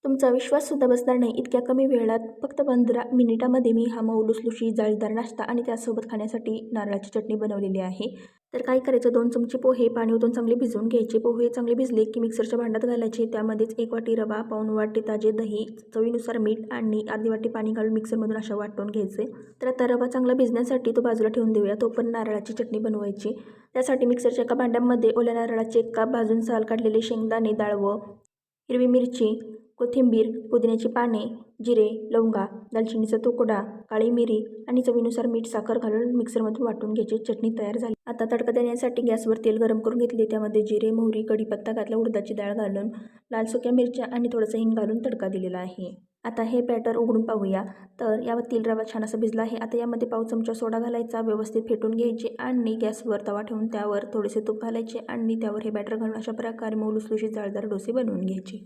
तुमचा विश्वाससुद्धा बसणार नाही इतक्या कमी वेळात फक्त 15 मिनिटामध्ये मी हा मऊ लुसलुशीत जाळीदार नाश्ता आणि त्यासोबत खाण्यासाठी नारळाची चटणी बनवलेली आहे. तर काय करायचं, 2 चमचे पोहे पाणी ओतून चांगले भिजवून घ्यायचे. पोहे चांगले भिजले की मिक्सरच्या भांड्यात घालायचे. त्यामध्येच 1 वाटी रवा, पाऊण वाटी ताजे दही, चवीनुसार मीठ आणि अर्धी वाटी पाणी घालून मिक्सरमधून अशा वाटून घ्यायचे. तर आता रवा चांगला भिजण्यासाठी तो बाजूला ठेवून देऊया. तोपर्यंत नारळाची चटणी बनवायची. त्यासाठी मिक्सरच्या एका भांड्यामध्ये ओल्या नारळाचे 1 कप भाजून साल काढलेले शेंगदाणे, डाळवं, हिरवी मिरची, कोथिंबीर, पुदिन्याची पाने, जिरे, लवंगा, दालचिनीचा तुकडा, काळी मिरी आणि चवीनुसार मीठ, साखर घालून मिक्सरमधून वाटून घ्यायची. चटणी तयार झाली. आता तडका देण्यासाठी गॅसवर तेल गरम करून घेतले. त्यामध्ये जिरे, मोहरी, कढीपत्ता घातला. उडदाची डाळ घालून, लाल सुक्या मिरच्या आणि थोडंसं हिंग घालून तडका दिलेला आहे. आता हे बॅटर उघडून पाहूया. तर यावरील रवा छान असा भिजला आहे. आता यामध्ये पाव चमचा सोडा घालायचा, व्यवस्थित फेटून घ्यायचे आणि गॅसवर तवा ठेवून त्यावर थोडेसे तूप घालायचे आणि त्यावर हे बॅटर घालून अशा प्रकारे मऊ लुसलुशीत जाळीदार डोसे बनवून घ्यायचे.